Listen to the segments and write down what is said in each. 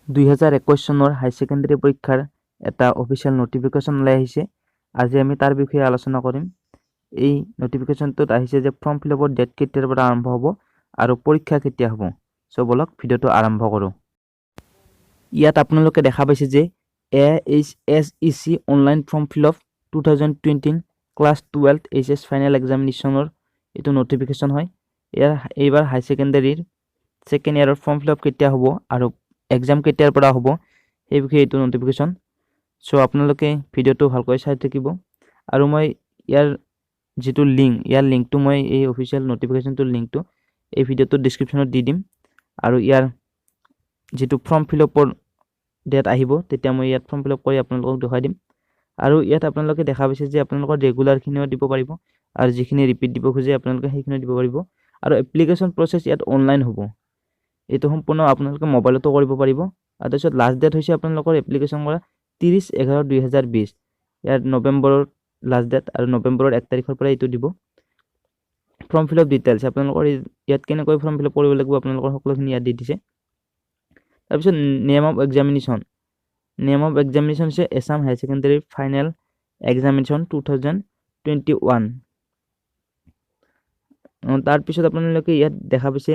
2021 চনৰ হাই ছেকেণ্ডাৰী পৰীক্ষাৰ এটা অফিচিয়েল নটিফিকেশ্যন ওলাই আহিছে। আজি আমি তাৰ বিষয়ে আলোচনা কৰিম। এই নটিফিকেশ্যনটোত আহিছে যে ফৰ্ম ফিলআপৰ ডেট কেতিয়াৰ পৰা আৰম্ভ হ'ব আৰু পৰীক্ষা কেতিয়া হ'ব। সো বলক ভিডিঅ'টো আৰম্ভ কৰোঁ। ইয়াত আপোনালোকে দেখা পাইছে যে AHSEC online form fill up 2020 class 12 HS final এক্সামিনেশ্যনৰ এইটো নটিফিকেশ্যন হয়। এইবাৰ হাই ছেকেণ্ডাৰীৰ ছেকেণ্ড ইয়াৰৰ ফৰ্ম ফিলআপ কেতিয়া হ'ব আৰু এক্সাম কেতিয়াৰ পৰা হ'ব সেই বিষয়ে এইটো নটিফিকেশ্যন। সো আপোনালোকে ভিডিঅ'টো ভালকৈ চাই থাকিব আৰু মই ইয়াৰ যিটো লিংকটো মই এই অফিচিয়েল নটিফিকেশ্যনটোৰ লিংকটো এই ভিডিঅ'টোৰ ডেছক্ৰিপশ্যনত দি দিম আৰু ইয়াৰ যিটো ফৰ্ম ফিলআপৰ ডেট আহিব তেতিয়া মই ইয়াত ফৰ্ম ফিলআপ কৰি আপোনালোকক দেখাই দিম। আৰু ইয়াত আপোনালোকে দেখা পাইছে যে আপোনালোকৰ ৰেগুলাৰখিনিও দিব পাৰিব আৰু যিখিনি ৰিপিট দিব খোজে আপোনালোকে সেইখিনি দিব পাৰিব আৰু এপ্লিকেশ্যন প্ৰচেছ ইয়াত অনলাইন হ'ব। এইটো সম্পূৰ্ণ আপোনালোকে মোবাইলতো কৰিব পাৰিব। আৰু তাৰপিছত লাষ্ট ডেট হৈছে আপোনালোকৰ এপ্লিকেশ্যন কৰা 30/11/2020। ইয়াত নৱেম্বৰৰ লাষ্ট ডেট আৰু নৱেম্বৰৰ 1 তাৰিখৰ পৰা এইটো দিব। ফৰ্ম ফিলআপ ডিটেইলছ আপোনালোকৰ ইয়াত কেনেকৈ ফৰ্ম ফিলআপ কৰিব লাগিব আপোনালোকৰ সকলোখিনি ইয়াত দি দিছে। তাৰপিছত নেম অফ এক্সামিনেশ্যন হৈছে এছাম হাই ছেকেণ্ডাৰী ফাইনেল এক্সামিনেশ্যন 2021। তাৰপিছত আপোনালোকে ইয়াত দেখা পাইছে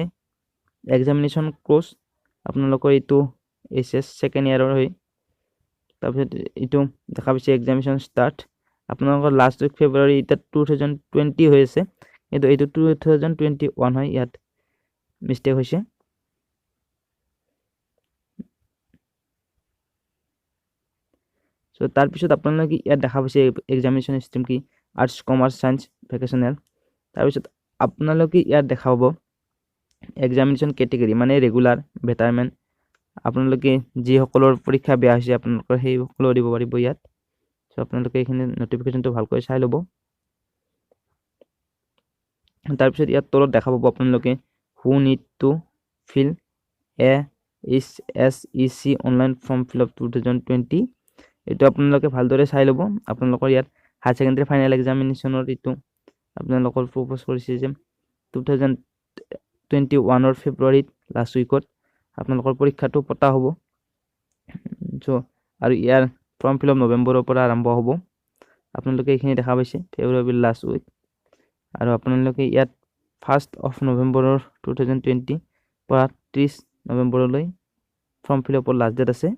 এক্সামিনেশ্যন কোৰ্চ আপোনালোকৰ এইটো HS ছেকেণ্ড ইয়াৰৰ হয়। তাৰপিছত এইটো দেখা পাইছে এক্সামিনেশ্যন ষ্টাৰ্ট আপোনালোকৰ লাষ্ট উইক ফেব্ৰুৱাৰী এতিয়া 2020 হৈ আছে কিন্তু এইটো 2021 হয়, ইয়াত মিষ্টেক হৈছে। সো তাৰপিছত আপোনালোকে ইয়াত দেখা পাইছে এক্সামিনেশ্যন ষ্ট্ৰীম কি আৰ্টছ কমাৰ্চ ছায়েন্স ভেকেশ্যনেল। তাৰপিছত আপোনালোকে ইয়াত দেখা পাব এক্সামিনেশ্যন কেটেগৰী মানে ৰেগুলাৰ ভেটাৰমেন আপোনালোকে যিসকলৰ পৰীক্ষা বেয়া হৈছে আপোনালোকৰ সেইসকলেও দিব পাৰিব ইয়াত। সো আপোনালোকে এইখিনি নটিফিকেশ্যনটো ভালকৈ চাই ল'ব। তাৰপিছত ইয়াত তলত দেখা পাব আপোনালোকে who need to fill AHSEC online form fill up 2020। এইটো আপোনালোকে ভালদৰে চাই ল'ব। আপোনালোকৰ ইয়াত হাই ছেকেণ্ডাৰী ফাইনেল এক্সামিনেশ্যনৰ এইটো আপোনালোকৰ প্ৰপ'জ কৰিছে যে 2021 ফেব্ৰুৱাৰীত লাষ্ট উইকত আপোনালোকৰ পৰীক্ষাটো পতা হ'ব। সো আৰু ইয়াৰ ফৰ্ম ফিলআপ নৱেম্বৰৰ পৰা আৰম্ভ হ'ব। আপোনালোকে এইখিনি দেখা পাইছে ফেব্ৰুৱাৰীৰ লাষ্ট উইক আৰু আপোনালোকে ইয়াত 1 নৱেম্বৰৰ 2020 পৰা 30 নৱেম্বৰলৈ ফৰ্ম ফিলআপৰ লাষ্ট ডেট আছে।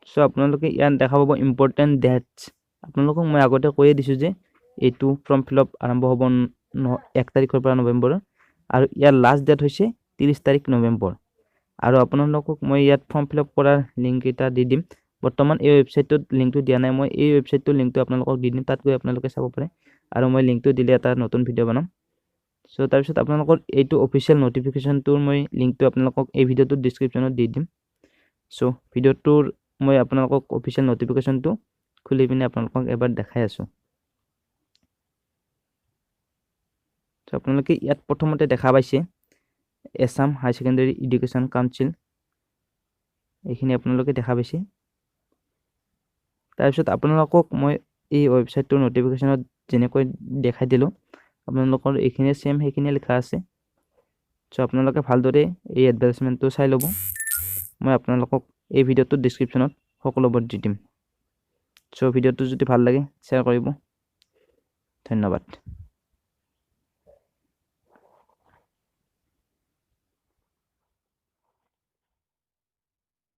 সো আপোনালোকে ইয়াত দেখা পাব ইম্পৰ্টেণ্ট ডেটছ আপোনালোকক মই আগতে কৈয়ে দিছোঁ যে এইটো ফৰ্ম ফিলআপ আৰম্ভ হ'ব 1 তাৰিখৰ পৰা নৱেম্বৰৰ আৰু ইয়াৰ লাষ্ট ডেট হৈছে 30 তাৰিখ নৱেম্বৰ। আৰু আপোনালোকক মই ইয়াত ফৰ্ম ফিলআপ কৰাৰ লিংক এটা দি দিম। বৰ্তমান এই ৱেবছাইটটোত লিংকটো দিয়া নাই, মই এই ৱেবছাইটটোৰ লিংকটো আপোনালোকক দি দিম, তাত গৈ আপোনালোকে চাব পাৰে আৰু মই লিংকটো দিলে এটা নতুন ভিডিঅ' বনাম। সো তাৰপিছত আপোনালোকৰ এইটো অফিচিয়েল নটিফিকেশ্যনটোৰ মই লিংকটো আপোনালোকক এই ভিডিঅ'টোৰ ডেছক্ৰিপশ্যনত দি দিম। সো ভিডিঅ'টোৰ মই আপোনালোকক অফিচিয়েল নটিফিকেশ্যনটো খুলি পিনে আপোনালোকক এবাৰ দেখাই আছোঁ। সো আপোনালোকে ইয়াত প্ৰথমতে দেখা পাইছে এছাম হাই ছেকেণ্ডাৰী এডুকেশ্যন কাউন্সিল, এইখিনি আপোনালোকে দেখা পাইছে। তাৰপিছত আপোনালোকক মই এই ৱেবছাইটটোৰ নটিফিকেশ্যনত যেনেকৈ দেখাই দিলোঁ আপোনালোকৰ এইখিনিয়ে ছেম সেইখিনিয়ে লিখা আছে। সো আপোনালোকে ভালদৰে এই এডভাৰটাইজমেণ্টটো চাই ল'ব। মই আপোনালোকক এই ভিডিঅ'টোৰ ডেছক্ৰিপশ্যনত সকলোবোৰ দি দিম। সো ভিডিঅ'টো যদি ভাল লাগে শ্বেয়াৰ কৰিব। ধন্যবাদ।